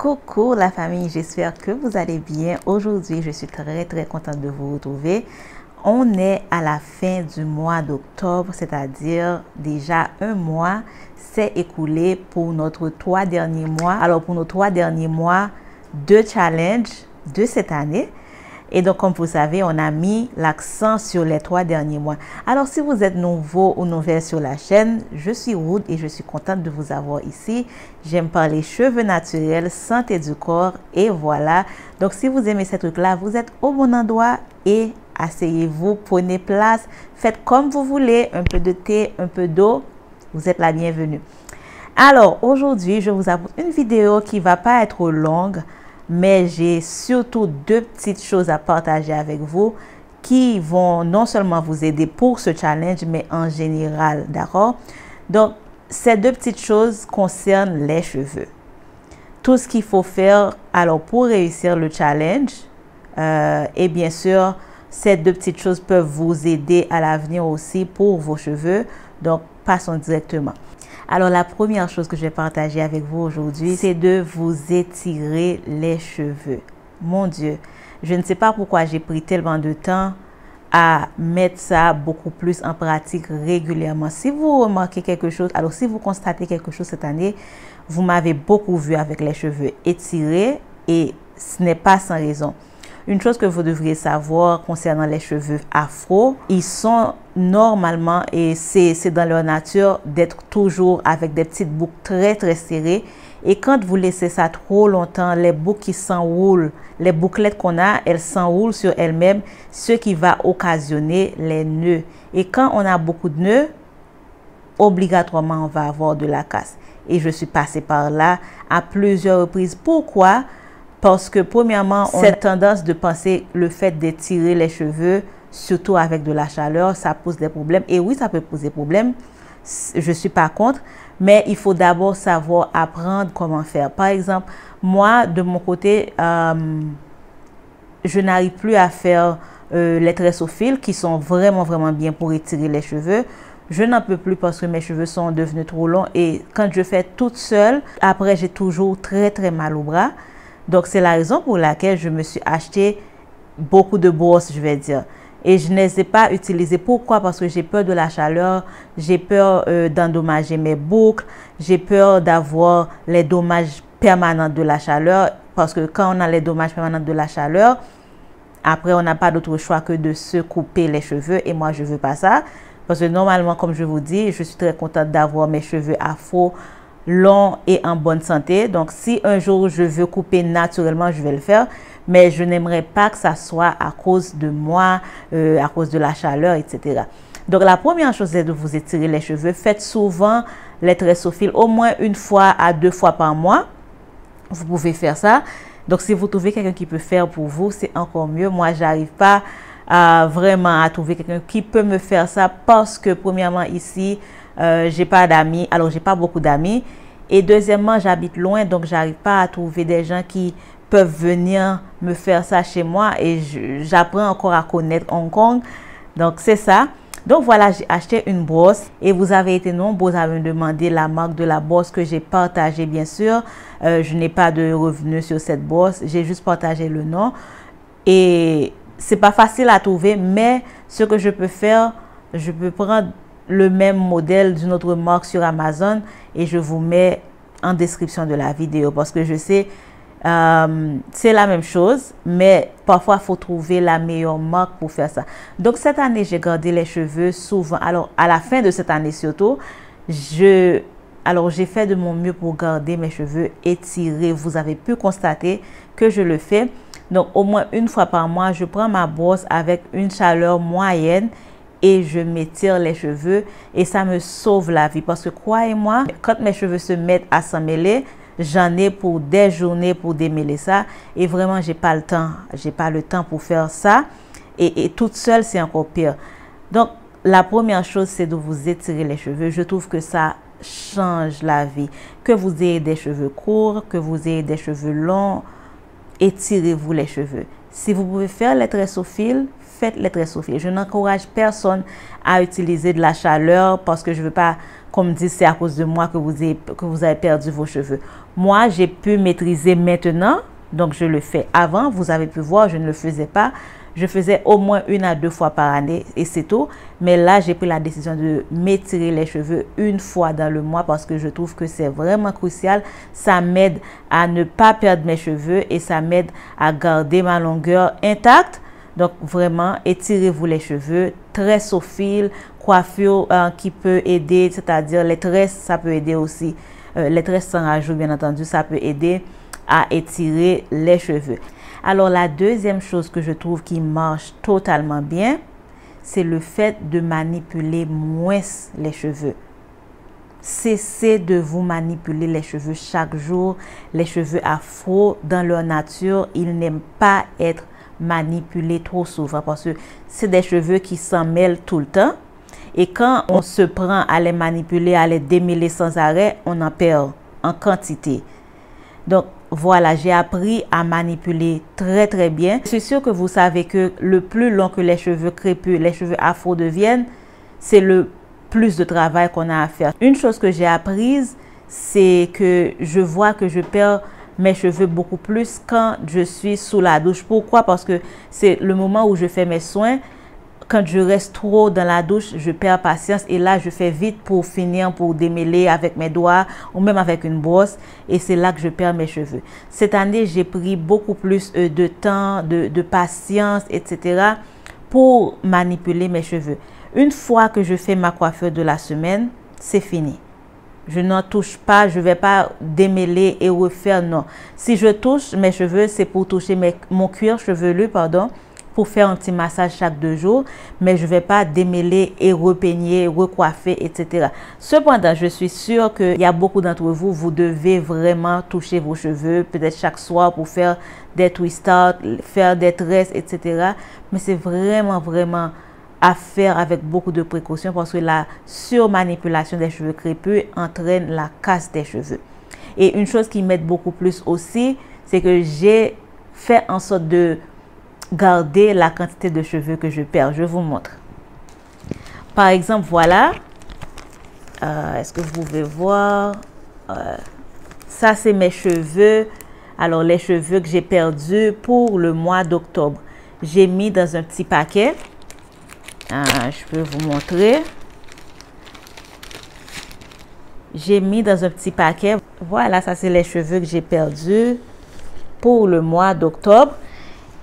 Coucou la famille, j'espère que vous allez bien. Aujourd'hui, je suis très contente de vous retrouver. On est à la fin du mois d'octobre, c'est-à-dire déjà un mois s'est écoulé pour notre 3 derniers mois. Alors pour nos 3 derniers mois de challenge de cette année. Et donc, comme vous savez, on a mis l'accent sur les 3 derniers mois. Alors, si vous êtes nouveau ou nouvelle sur la chaîne, je suis Ruth et je suis contente de vous avoir ici. J'aime parler cheveux naturels, santé du corps et voilà. Donc, si vous aimez ces trucs-là, vous êtes au bon endroit et asseyez-vous, prenez place, faites comme vous voulez, un peu de thé, un peu d'eau. Vous êtes la bienvenue. Alors, aujourd'hui, je vous apporte une vidéo qui ne va pas être longue. Mais j'ai surtout 2 petites choses à partager avec vous qui vont non seulement vous aider pour ce challenge, mais en général, d'accord? Donc, ces 2 petites choses concernent les cheveux. Tout ce qu'il faut faire alors pour réussir le challenge, et bien sûr, ces 2 petites choses peuvent vous aider à l'avenir aussi pour vos cheveux. Donc, passons directement. Alors, la première chose que je vais partager avec vous aujourd'hui, c'est de vous étirer les cheveux. Mon Dieu, je ne sais pas pourquoi j'ai pris tellement de temps à mettre ça beaucoup plus en pratique régulièrement. Si vous remarquez quelque chose, alors si vous constatez quelque chose cette année, vous m'avez beaucoup vu avec les cheveux étirés et ce n'est pas sans raison. Une chose que vous devriez savoir concernant les cheveux afro, ils sont normalement, et c'est dans leur nature, d'être toujours avec des petites boucles très serrées. Et quand vous laissez ça trop longtemps, les boucles qui s'enroulent, les bouclettes qu'on a, elles s'enroulent sur elles-mêmes, ce qui va occasionner les nœuds. Et quand on a beaucoup de nœuds, obligatoirement, on va avoir de la casse. Et je suis passée par là à plusieurs reprises. Pourquoi? Parce que premièrement, cette tendance de penser le fait d'étirer les cheveux, surtout avec de la chaleur, ça pose des problèmes. Et oui, ça peut poser problème. Je ne suis pas contre. Mais il faut d'abord savoir apprendre comment faire. Par exemple, moi, de mon côté, je n'arrive plus à faire les tresses au fil qui sont vraiment bien pour étirer les cheveux. Je n'en peux plus parce que mes cheveux sont devenus trop longs. Et quand je fais toute seule, après, j'ai toujours très mal au bras. Donc, c'est la raison pour laquelle je me suis acheté beaucoup de brosses, je vais dire. Et je ne les ai pas utilisées. Pourquoi? Parce que j'ai peur de la chaleur, j'ai peur d'endommager mes boucles, j'ai peur d'avoir les dommages permanents de la chaleur. Parce que quand on a les dommages permanents de la chaleur, après, on n'a pas d'autre choix que de se couper les cheveux. Et moi, je ne veux pas ça. Parce que normalement, comme je vous dis, je suis très contente d'avoir mes cheveux afro long et en bonne santé. Donc, si un jour je veux couper naturellement, je vais le faire. Mais je n'aimerais pas que ça soit à cause de moi, à cause de la chaleur, etc. Donc, la première chose est de vous étirer les cheveux. Faites souvent les tresses au fil, au moins 1 fois à 2 fois par mois. Vous pouvez faire ça. Donc, si vous trouvez quelqu'un qui peut faire pour vous, c'est encore mieux. Moi, j'arrive pas vraiment à trouver quelqu'un qui peut me faire ça parce que, premièrement, ici, j'ai pas d'amis, alors j'ai pas beaucoup d'amis, et deuxièmement j'habite loin, donc j'arrive pas à trouver des gens qui peuvent venir me faire ça chez moi, et j'apprends encore à connaître Hong Kong. Donc c'est ça. Donc voilà, j'ai acheté une brosse et vous avez été nombreux à me demander la marque de la brosse que j'ai partagée, bien sûr. Je n'ai pas de revenus sur cette brosse, j'ai juste partagé le nom et c'est pas facile à trouver, mais ce que je peux faire, je peux prendre le même modèle d'une autre marque sur Amazon et je vous mets en description de la vidéo parce que je sais c'est la même chose, mais parfois il faut trouver la meilleure marque pour faire ça. Donc cette année j'ai gardé les cheveux souvent, alors à la fin de cette année surtout, j'ai fait de mon mieux pour garder mes cheveux étirés. Vous avez pu constater que je le fais. Donc au moins 1 fois par mois, je prends ma brosse avec une chaleur moyenne et je m'étire les cheveux et ça me sauve la vie parce que croyez-moi, quand mes cheveux se mettent à s'emmêler, j'en ai pour des journées pour démêler ça et vraiment j'ai pas le temps pour faire ça et toute seule c'est encore pire. Donc la première chose c'est de vous étirer les cheveux. Je trouve que ça change la vie. Que vous ayez des cheveux courts, que vous ayez des cheveux longs, étirez-vous les cheveux. Si vous pouvez faire les tresses au fil, faites les tresses au fil. Je n'encourage personne à utiliser de la chaleur parce que je ne veux pas comme dit, c'est à cause de moi que vous avez perdu vos cheveux. Moi, j'ai pu maîtriser maintenant, donc je le fais. Avant, vous avez pu voir, je ne le faisais pas. Je faisais au moins 1 à 2 fois par année et c'est tout. Mais là, j'ai pris la décision de m'étirer les cheveux 1 fois dans le mois parce que je trouve que c'est vraiment crucial. Ça m'aide à ne pas perdre mes cheveux et ça m'aide à garder ma longueur intacte. Donc, vraiment, étirez-vous les cheveux. Tresse au fil, coiffure qui peut aider, c'est-à-dire les tresses, ça peut aider aussi. Les tresses sans rajout, bien entendu, ça peut aider à étirer les cheveux. Alors, la deuxième chose que je trouve qui marche totalement bien, c'est le fait de manipuler moins les cheveux. Cessez de vous manipuler les cheveux chaque jour. Les cheveux afro, dans leur nature, ils n'aiment pas être manipulés trop souvent parce que c'est des cheveux qui s'en mêlent tout le temps. Et quand on se prend à les manipuler, à les démêler sans arrêt, on en perd en quantité. Donc, voilà, j'ai appris à manipuler très bien. Je suis sûre que vous savez que le plus long que les cheveux crépus, les cheveux afro deviennent, c'est le plus de travail qu'on a à faire. Une chose que j'ai apprise, c'est que je vois que je perds mes cheveux beaucoup plus quand je suis sous la douche. Pourquoi? Parce que c'est le moment où je fais mes soins. Quand je reste trop dans la douche, je perds patience et là, je fais vite pour finir, pour démêler avec mes doigts ou même avec une brosse et c'est là que je perds mes cheveux. Cette année, j'ai pris beaucoup plus de temps, de patience, etc. pour manipuler mes cheveux. Une fois que je fais ma coiffure de la semaine, c'est fini. Je n'en touche pas, je ne vais pas démêler et refaire, non. Si je touche mes cheveux, c'est pour toucher mon cuir chevelu, pardon, pour faire un petit massage chaque 2 jours, mais je ne vais pas démêler et repeigner, recoiffer, etc. Cependant, je suis sûre qu'il y a beaucoup d'entre vous, vous devez vraiment toucher vos cheveux, peut-être chaque soir pour faire des twist-out, faire des tresses, etc. Mais c'est vraiment à faire avec beaucoup de précautions parce que la surmanipulation des cheveux crépus entraîne la casse des cheveux. Et une chose qui m'aide beaucoup plus aussi, c'est que j'ai fait en sorte de garder la quantité de cheveux que je perds. Je vous montre. Par exemple, voilà. Est-ce que vous pouvez voir? Ça, c'est mes cheveux. Alors, les cheveux que j'ai perdus pour le mois d'octobre. J'ai mis dans un petit paquet. Je peux vous montrer. J'ai mis dans un petit paquet. Voilà, ça, c'est les cheveux que j'ai perdus pour le mois d'octobre.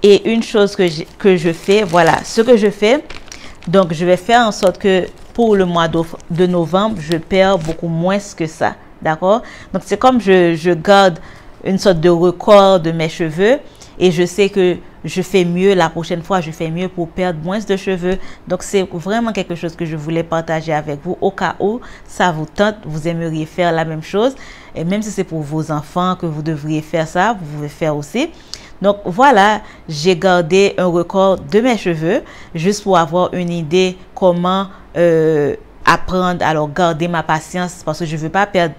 Et une chose que je fais, voilà, ce que je fais, donc je vais faire en sorte que pour le mois de novembre, je perds beaucoup moins que ça, d'accord? Donc c'est comme je garde une sorte de record de mes cheveux et je sais que je fais mieux la prochaine fois, je fais mieux pour perdre moins de cheveux. Donc c'est vraiment quelque chose que je voulais partager avec vous au cas où ça vous tente, vous aimeriez faire la même chose. Et même si c'est pour vos enfants que vous devriez faire ça, vous pouvez faire aussi. Donc voilà, j'ai gardé un record de mes cheveux juste pour avoir une idée comment apprendre, alors garder ma patience parce que je ne veux pas perdre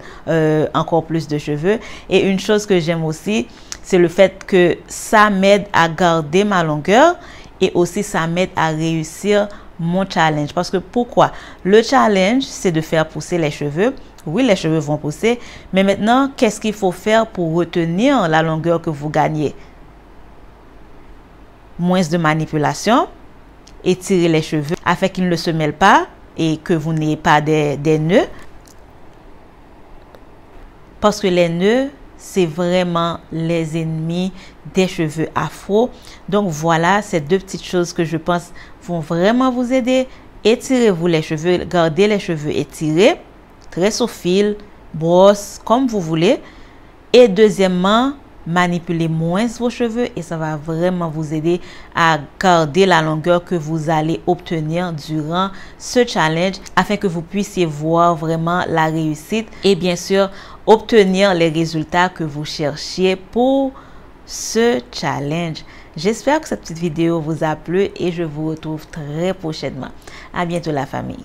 encore plus de cheveux. Et une chose que j'aime aussi, c'est le fait que ça m'aide à garder ma longueur et aussi ça m'aide à réussir mon challenge. Parce que pourquoi? Le challenge, c'est de faire pousser les cheveux. Oui, les cheveux vont pousser, mais maintenant, qu'est-ce qu'il faut faire pour retenir la longueur que vous gagnez? Moins de manipulation, étirer les cheveux afin qu'ils ne se mêlent pas et que vous n'ayez pas des nœuds. Parce que les nœuds, c'est vraiment les ennemis des cheveux afro. Donc voilà, ces 2 petites choses que je pense vont vraiment vous aider. Étirez-vous les cheveux, gardez les cheveux étirés, tresse au fil, brosse, comme vous voulez. Et deuxièmement, manipulez moins vos cheveux et ça va vraiment vous aider à garder la longueur que vous allez obtenir durant ce challenge afin que vous puissiez voir vraiment la réussite et bien sûr obtenir les résultats que vous cherchiez pour ce challenge. J'espère que cette petite vidéo vous a plu et je vous retrouve très prochainement. À bientôt la famille.